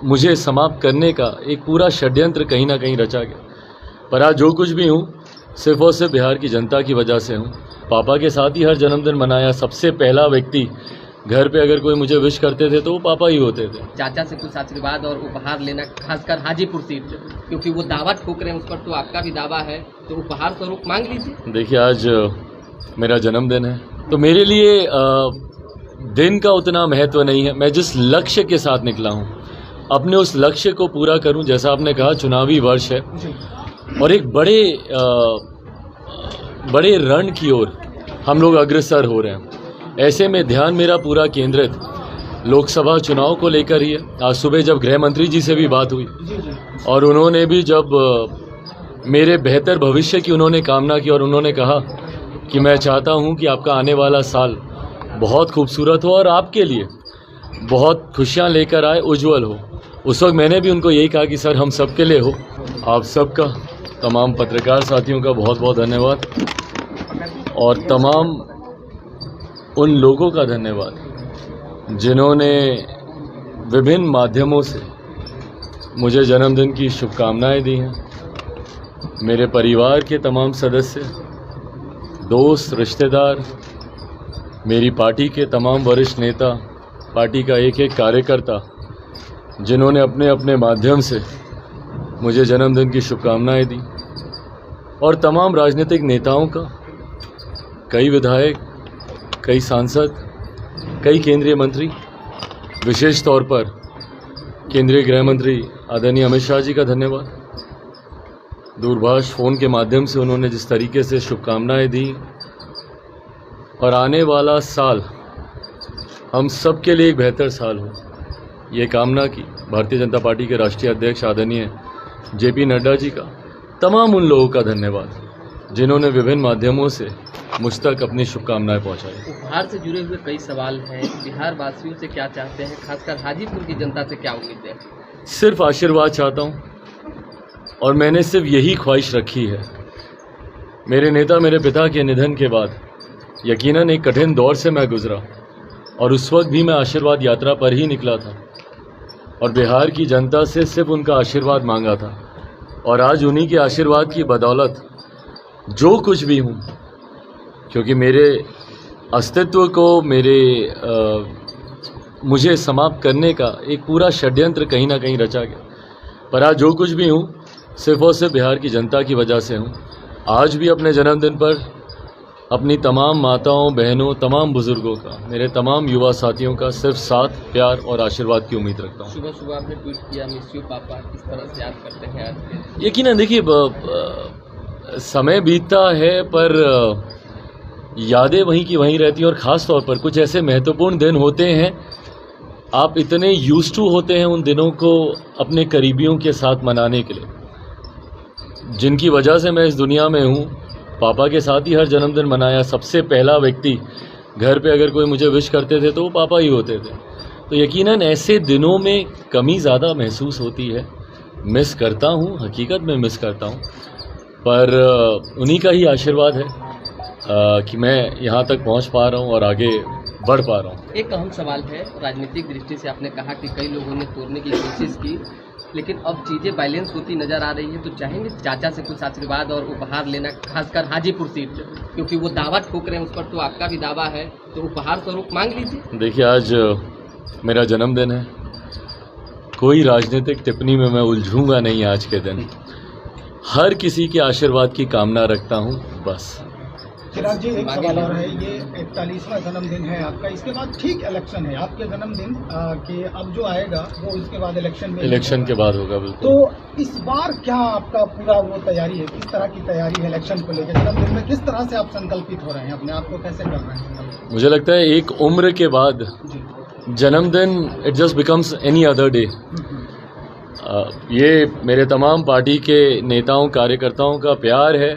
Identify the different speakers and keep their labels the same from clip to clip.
Speaker 1: मुझे समाप्त करने का एक पूरा षड्यंत्र कहीं ना कहीं रचा गया। पर आज जो कुछ भी हूँ सिर्फ और सिर्फ बिहार की जनता की वजह से हूँ। पापा के साथ ही हर जन्मदिन मनाया। सबसे पहला व्यक्ति घर पे अगर कोई मुझे विश करते थे तो वो पापा ही होते थे।
Speaker 2: चाचा से कुछ आशीर्वाद और उपहार लेना, खासकर हाजीपुर सीट क्योंकि वो दावा ठोक रहे हैं उस पर, तो आपका भी दावा है, तो उपहार स्वरूप मांग लीजिए।
Speaker 1: देखिए आज मेरा जन्मदिन है तो मेरे लिए दिन का उतना महत्व नहीं है। मैं जिस लक्ष्य के साथ निकला हूँ अपने उस लक्ष्य को पूरा करूँ। जैसा आपने कहा चुनावी वर्ष है और एक बड़े रण की ओर हम लोग अग्रसर हो रहे हैं। ऐसे में ध्यान मेरा पूरा केंद्रित लोकसभा चुनाव को लेकर ही है। आज सुबह जब गृह मंत्री जी से भी बात हुई और उन्होंने भी जब मेरे बेहतर भविष्य की उन्होंने कामना की और उन्होंने कहा कि मैं चाहता हूं कि आपका आने वाला साल बहुत खूबसूरत हो और आपके लिए बहुत खुशियां लेकर आए, उज्जवल हो। उस वक्त मैंने भी उनको यही कहा कि सर हम सबके लिए हो। आप सबका, तमाम पत्रकार साथियों का बहुत बहुत धन्यवाद और तमाम उन लोगों का धन्यवाद जिन्होंने विभिन्न माध्यमों से मुझे जन्मदिन की शुभकामनाएं दी हैं। मेरे परिवार के तमाम सदस्य, दोस्त, रिश्तेदार, मेरी पार्टी के तमाम वरिष्ठ नेता, पार्टी का एक एक कार्यकर्ता जिन्होंने अपने अपने माध्यम से मुझे जन्मदिन की शुभकामनाएं दी और तमाम राजनीतिक नेताओं का, कई विधायक, कई सांसद, कई केंद्रीय मंत्री, विशेष तौर पर केंद्रीय गृह मंत्री आदरणीय अमित शाह जी का धन्यवाद। दूरभाष फ़ोन के माध्यम से उन्होंने जिस तरीके से शुभकामनाएं दी और आने वाला साल हम सब के लिए एक बेहतर साल हो, ये कामना की। भारतीय जनता पार्टी के राष्ट्रीय अध्यक्ष आदरणीय JP नड्डा जी का, तमाम उन लोगों का धन्यवाद जिन्होंने विभिन्न माध्यमों से मुझ तक अपनी शुभकामनाएं पहुंचाई।
Speaker 2: उपहार से जुड़े हुए कई सवाल हैं। बिहार वासियों से क्या चाहते हैं, खासकर हाजीपुर की जनता से क्या उम्मीद है?
Speaker 1: सिर्फ आशीर्वाद चाहता हूं और मैंने सिर्फ यही ख्वाहिश रखी है। मेरे नेता, मेरे पिता के निधन के बाद यकीनन एक कठिन दौर से मैं गुजरा और उस वक्त भी मैं आशीर्वाद यात्रा पर ही निकला था और बिहार की जनता से सिर्फ उनका आशीर्वाद मांगा था। और आज उन्हीं के आशीर्वाद की बदौलत जो कुछ भी हूँ, क्योंकि मेरे अस्तित्व को मुझे समाप्त करने का एक पूरा षड्यंत्र कहीं ना कहीं रचा गया। पर आज जो कुछ भी हूँ सिर्फ और सिर्फ बिहार की जनता की वजह से हूँ। आज भी अपने जन्मदिन पर अपनी तमाम माताओं, बहनों, तमाम बुजुर्गों का, मेरे तमाम युवा साथियों का सिर्फ साथ, प्यार और आशीर्वाद की उम्मीद रखता हूँ।
Speaker 2: सुबह सुबह आपने ट्वीट किया, मिस यू पापा, किस तरह से याद करते हैं आज?
Speaker 1: यकीनन देखिए समय बीतता है पर यादें वहीं की वहीं रहती हैं और ख़ास तौर पर कुछ ऐसे महत्वपूर्ण दिन होते हैं, आप इतने यूज्ड टू होते हैं उन दिनों को अपने करीबियों के साथ मनाने के लिए, जिनकी वजह से मैं इस दुनिया में हूँ। पापा के साथ ही हर जन्मदिन मनाया। सबसे पहला व्यक्ति घर पे अगर कोई मुझे विश करते थे तो वो पापा ही होते थे। तो यकीनन ऐसे दिनों में कमी ज़्यादा महसूस होती है। मिस करता हूँ, हकीकत में मिस करता हूँ, पर उन्हीं का ही आशीर्वाद है कि मैं यहाँ तक पहुँच पा रहा हूँ और आगे बढ़ पा रहा हूँ।
Speaker 2: एक अहम सवाल है, राजनीतिक दृष्टि से आपने कहा कि कई लोगों ने तोड़ने की कोशिश की, लेकिन अब चीज़ें बैलेंस होती नज़र आ रही है, तो चाहेंगे चाचा से कुछ आशीर्वाद और उपहार लेना, खासकर हाजीपुर सीट क्योंकि वो दावा ठोक रहे हैं उस पर, तो आपका भी दावा है, तो उपहार स्वरूप मांग लीजिए।
Speaker 1: देखिए आज मेरा जन्मदिन है, कोई राजनीतिक टिप्पणी में मैं उलझूंगा नहीं। आज के दिन हर किसी के आशीर्वाद की कामना रखता हूँ, बस।
Speaker 3: चिराग जी, एक सवाल और है, ये 41वां जन्मदिन है आपका, इसके बाद ठीक इलेक्शन है आपके जन्मदिन के, अब जो आएगा वो इसके बाद इलेक्शन
Speaker 1: के बाद होगा बिल्कुल।
Speaker 3: तो इस बार क्या आपका पूरा वो तैयारी है, किस तरह की तैयारी है इलेक्शन को लेकर? जन्मदिन में किस तरह से आप संकल्पित हो रहे हैं, अपने आप को कैसे कर रहे हैं?
Speaker 1: मुझे लगता है एक उम्र के बाद जन्मदिन it just becomes any other day. ये मेरे तमाम पार्टी के नेताओं, कार्यकर्ताओं का प्यार है।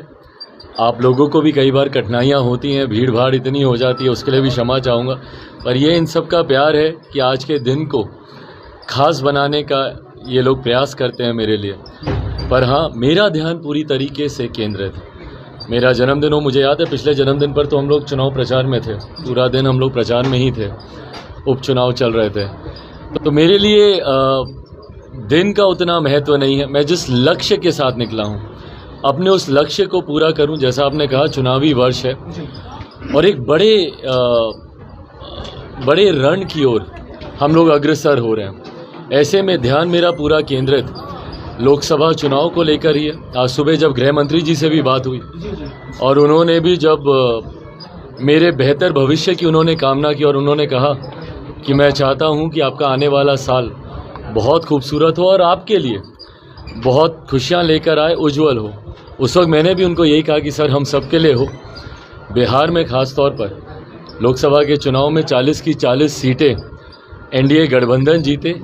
Speaker 1: आप लोगों को भी कई बार कठिनाइयाँ होती हैं, भीड़ भाड़ इतनी हो जाती है, उसके लिए भी क्षमा चाहूँगा, पर ये इन सब का प्यार है कि आज के दिन को खास बनाने का ये लोग प्रयास करते हैं मेरे लिए। पर हाँ, मेरा ध्यान पूरी तरीके से केंद्रित है। मेरा जन्मदिन हो, मुझे याद है पिछले जन्मदिन पर तो हम लोग चुनाव प्रचार में थे, पूरा दिन हम लोग प्रचार में ही थे, उपचुनाव चल रहे थे। तो मेरे लिए दिन का उतना महत्व नहीं है। मैं जिस लक्ष्य के साथ निकला हूँ, अपने उस लक्ष्य को पूरा करूँ। जैसा आपने कहा, चुनावी वर्ष है और एक बड़े रण की ओर हम लोग अग्रसर हो रहे हैं। ऐसे में ध्यान मेरा पूरा केंद्रित लोकसभा चुनाव को लेकर ही है। आज सुबह जब गृह मंत्री जी से भी बात हुई और उन्होंने भी जब मेरे बेहतर भविष्य की उन्होंने कामना की और उन्होंने कहा कि मैं चाहता हूं कि आपका आने वाला साल बहुत खूबसूरत हो और आपके लिए बहुत खुशियां लेकर आए, उज्जवल हो। उस वक्त मैंने भी उनको यही कहा कि सर, हम सबके लिए हो। बिहार में ख़ास तौर पर लोकसभा के चुनाव में 40 की 40 सीटें एनडीए गठबंधन जीते,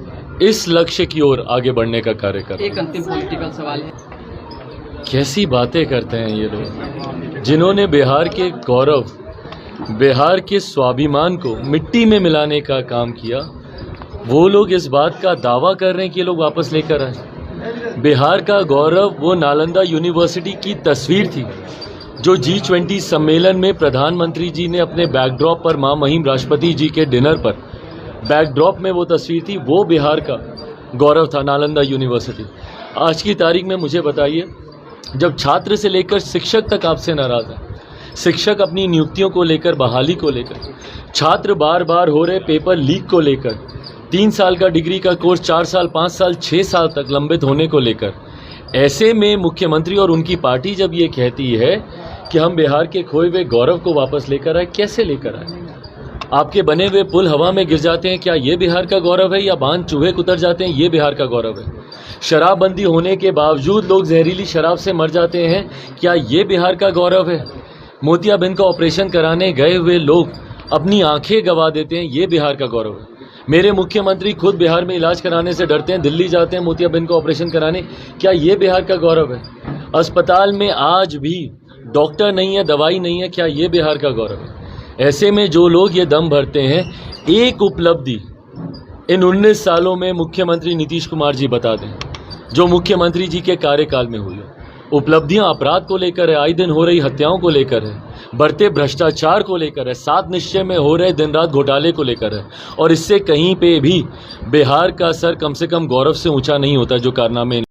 Speaker 1: इस लक्ष्य की ओर आगे बढ़ने का कार्य कर।
Speaker 2: एक अंतिम पॉलिटिकल सवाल है,
Speaker 1: कैसी बातें करते हैं ये लोग, जिन्होंने बिहार के गौरव, बिहार के स्वाभिमान को मिट्टी में मिलाने का काम किया, वो लोग इस बात का दावा कर रहे हैं कि ये लोग वापस लेकर आए। बिहार का गौरव वो नालंदा यूनिवर्सिटी की तस्वीर थी जो G20 सम्मेलन में प्रधानमंत्री जी ने अपने बैकड्रॉप पर, मां महिम राष्ट्रपति जी के डिनर पर बैकड्रॉप में वो तस्वीर थी। वो बिहार का गौरव था, नालंदा यूनिवर्सिटी। आज की तारीख में मुझे बताइए, जब छात्र से लेकर शिक्षक तक आपसे नाराज़ है, शिक्षक अपनी नियुक्तियों को लेकर, बहाली को लेकर, छात्र बार बार हो रहे पेपर लीक को लेकर, 3 साल का डिग्री का कोर्स 4 साल, 5 साल, 6 साल तक लंबित होने को लेकर, ऐसे में मुख्यमंत्री और उनकी पार्टी जब ये कहती है कि हम बिहार के खोए हुए गौरव को वापस लेकर आए, कैसे लेकर आए? आपके बने हुए पुल हवा में गिर जाते हैं, क्या ये बिहार का गौरव है? या बांध चूहे कुतर जाते हैं, ये बिहार का गौरव है? शराबबंदी होने के बावजूद लोग जहरीली शराब से मर जाते हैं, क्या ये बिहार का गौरव है? मोतियाबिंद का ऑपरेशन कराने गए हुए लोग अपनी आंखें गंवा देते हैं, ये बिहार का गौरव है? मेरे मुख्यमंत्री खुद बिहार में इलाज कराने से डरते हैं, दिल्ली जाते हैं मोतियाबिंद का ऑपरेशन कराने, क्या ये बिहार का गौरव है? अस्पताल में आज भी डॉक्टर नहीं है, दवाई नहीं है, क्या ये बिहार का गौरव है? ऐसे में जो लोग ये दम भरते हैं, एक उपलब्धि इन 19 सालों में मुख्यमंत्री नीतीश कुमार जी बता दें जो मुख्यमंत्री जी के कार्यकाल में हुई है। उपलब्धियां अपराध को लेकर है, आए दिन हो रही हत्याओं को लेकर है, बढ़ते भ्रष्टाचार को लेकर है, 7 निश्चय में हो रहे दिन रात घोटाले को लेकर है। और इससे कहीं पे भी बिहार का सर कम से कम गौरव से ऊंचा नहीं होता जो कारनामे